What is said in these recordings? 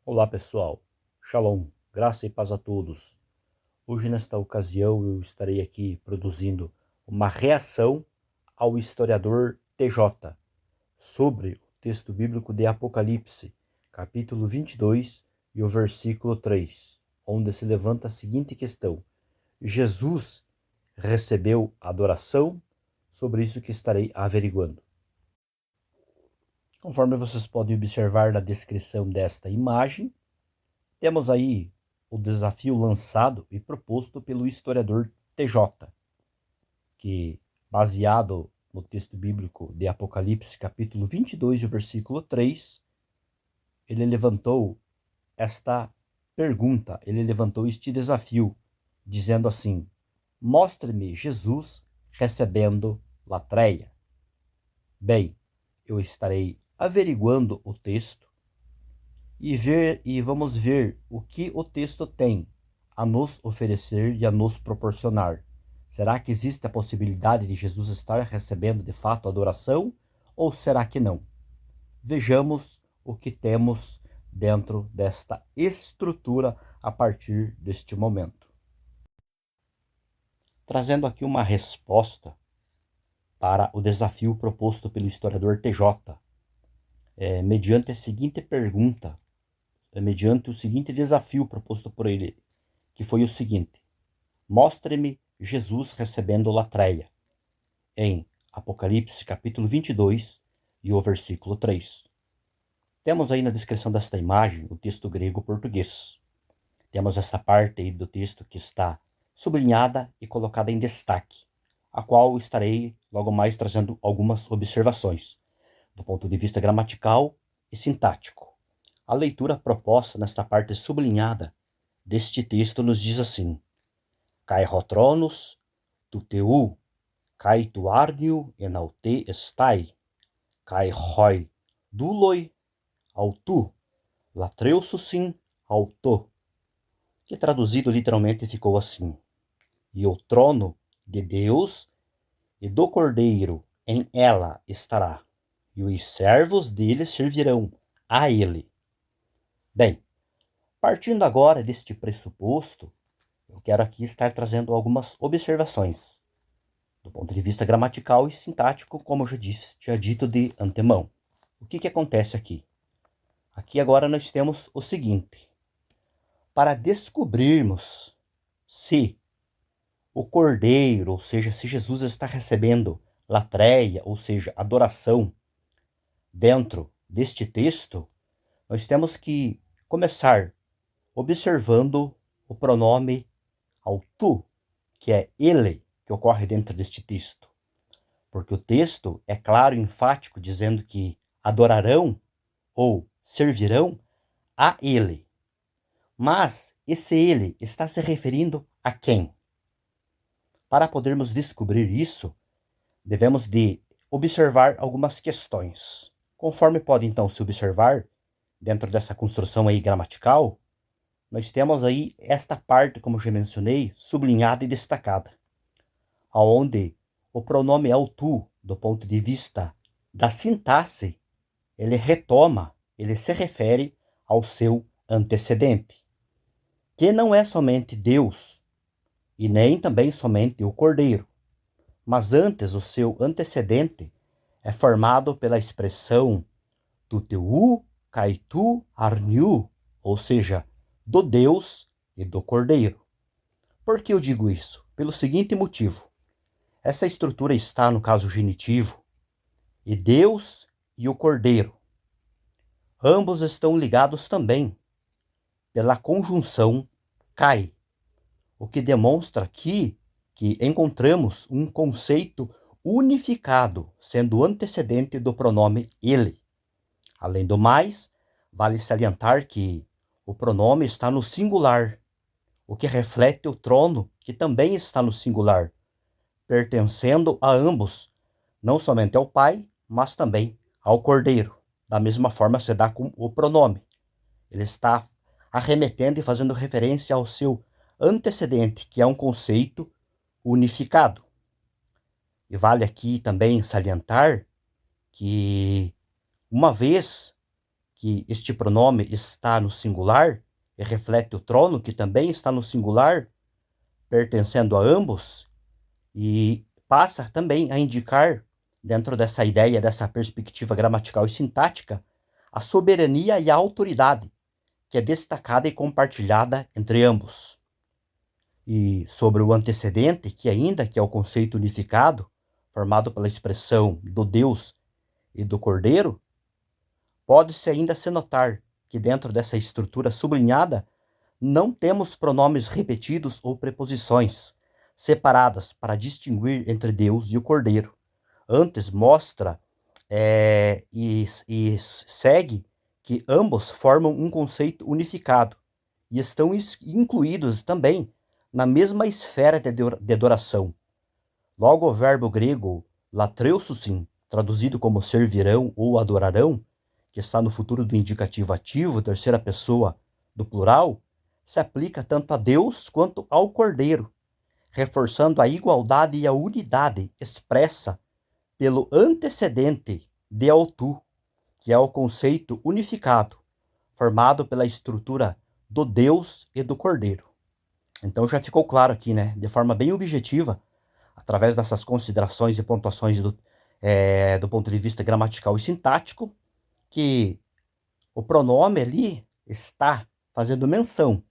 Olá pessoal, Shalom, graça e paz a todos. Hoje nesta ocasião eu estarei aqui produzindo uma reação ao historiador TJ sobre o texto bíblico de Apocalipse, capítulo 22 e o versículo 3, onde se levanta a seguinte questão: Jesus recebeu adoração? Sobre isso que estarei averiguando. Conforme vocês podem observar na descrição desta imagem, temos aí o desafio lançado e proposto pelo historiador TJ, que, baseado no texto bíblico de Apocalipse, capítulo 22, o versículo 3, ele levantou esta pergunta, ele levantou este desafio, dizendo assim: mostre-me Jesus recebendo latreia. Bem, eu estarei averiguando o texto e vamos ver o que o texto tem a nos oferecer e a nos proporcionar. Será que existe a possibilidade de Jesus estar recebendo de fato adoração ou será que não? Vejamos o que temos dentro desta estrutura a partir deste momento. Trazendo aqui uma resposta para o desafio proposto pelo historiador TJ, mediante a seguinte pergunta, mediante o seguinte desafio proposto por ele, que foi o seguinte: mostre-me Jesus recebendo latreia, em Apocalipse capítulo 22 e o versículo 3. Temos aí na descrição desta imagem o texto grego-português. Temos essa parte aí do texto que está sublinhada e colocada em destaque, a qual estarei logo mais trazendo algumas observações, do ponto de vista gramatical e sintático. A leitura proposta nesta parte sublinhada deste texto nos diz assim: Kai hotronus, tu teu, kai tu arnio enaute estai, kai hoi duloi, autu, latreususin, auto. Que traduzido literalmente ficou assim: e o trono de Deus e do Cordeiro em ela estará, e os servos dele servirão a ele. Bem, partindo agora deste pressuposto, eu quero aqui estar trazendo algumas observações, do ponto de vista gramatical e sintático, como eu já disse, tinha dito de antemão. O que acontece aqui? Aqui agora nós temos o seguinte: para descobrirmos se o Cordeiro, ou seja, se Jesus está recebendo latreia, ou seja, adoração, dentro deste texto, nós temos que começar observando o pronome ao tu, que é ele, que ocorre dentro deste texto. Porque o texto é claro e enfático, dizendo que adorarão ou servirão a ele. Mas esse ele está se referindo a quem? Para podermos descobrir isso, devemos de observar algumas questões. Conforme pode então se observar, dentro dessa construção aí gramatical, nós temos aí esta parte, como já mencionei, sublinhada e destacada, onde o pronome é o tu, do ponto de vista da sintaxe, ele retoma, ele se refere ao seu antecedente, que não é somente Deus, e nem também somente o Cordeiro, mas antes o seu antecedente é formado pela expressão tuteu, kaitu, arniu, ou seja, do Deus e do Cordeiro. Por que eu digo isso? Pelo seguinte motivo: essa estrutura está no caso genitivo, e Deus e o Cordeiro, ambos estão ligados também pela conjunção kai, o que demonstra aqui que encontramos um conceito unificado, sendo o antecedente do pronome ele. Além do mais, vale salientar que o pronome está no singular, o que reflete o trono, que também está no singular, pertencendo a ambos, não somente ao Pai, mas também ao Cordeiro. Da mesma forma se dá com o pronome. Ele está arremetendo e fazendo referência ao seu antecedente, que é um conceito unificado. E vale aqui também salientar que, uma vez que este pronome está no singular e reflete o trono, que também está no singular, pertencendo a ambos, e passa também a indicar, dentro dessa ideia, dessa perspectiva gramatical e sintática, a soberania e a autoridade, que é destacada e compartilhada entre ambos. E sobre o antecedente, que é o conceito unificado, formado pela expressão do Deus e do Cordeiro, pode-se ainda se notar que dentro dessa estrutura sublinhada não temos pronomes repetidos ou preposições separadas para distinguir entre Deus e o Cordeiro. Antes mostra e segue que ambos formam um conceito unificado e estão incluídos também na mesma esfera de adoração. Logo, o verbo grego latreususin, traduzido como servirão ou adorarão, que está no futuro do indicativo ativo, terceira pessoa do plural, se aplica tanto a Deus quanto ao Cordeiro, reforçando a igualdade e a unidade expressa pelo antecedente de autu, que é o conceito unificado, formado pela estrutura do Deus e do Cordeiro. Então já ficou claro aqui, né, de forma bem objetiva, através dessas considerações e pontuações do ponto de vista gramatical e sintático, que o pronome ali está fazendo menção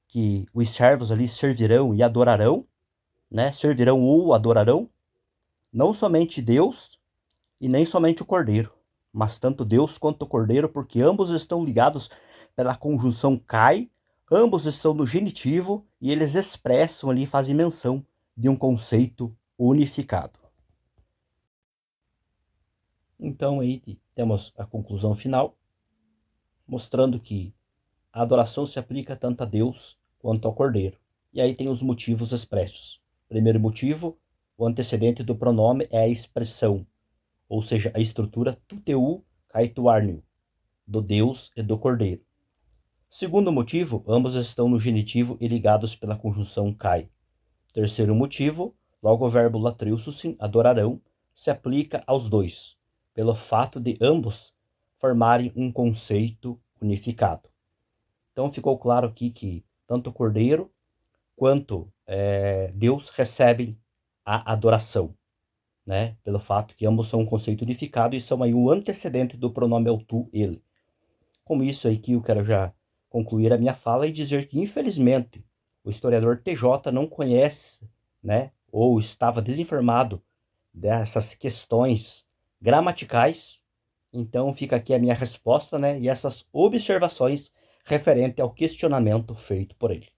que os servos ali servirão e adorarão, né? Servirão ou adorarão, não somente Deus e nem somente o Cordeiro, mas tanto Deus quanto o Cordeiro, porque ambos estão ligados pela conjunção kai, ambos estão no genitivo e eles expressam ali, fazem menção de um conceito unificado. Então aí temos a conclusão final, mostrando que a adoração se aplica tanto a Deus quanto ao Cordeiro. E aí tem os motivos expressos. Primeiro motivo, o antecedente do pronome é a expressão, ou seja, a estrutura tuteu kai tuarnio, do Deus e do Cordeiro. Segundo motivo, ambos estão no genitivo e ligados pela conjunção kai. Terceiro motivo, logo o verbo latreususin, adorarão, se aplica aos dois, pelo fato de ambos formarem um conceito unificado. Então ficou claro aqui que tanto o Cordeiro quanto Deus recebem a adoração, né? Pelo fato que ambos são um conceito unificado e são aí o antecedente do pronome eu, tu, ele. Com isso aí que eu quero já concluir a minha fala e dizer que, infelizmente, o historiador TJ não conhece, né, ou estava desinformado dessas questões gramaticais. Então fica aqui a minha resposta, né, e essas observações referente ao questionamento feito por ele.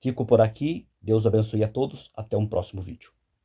Fico por aqui, Deus abençoe a todos, até um próximo vídeo.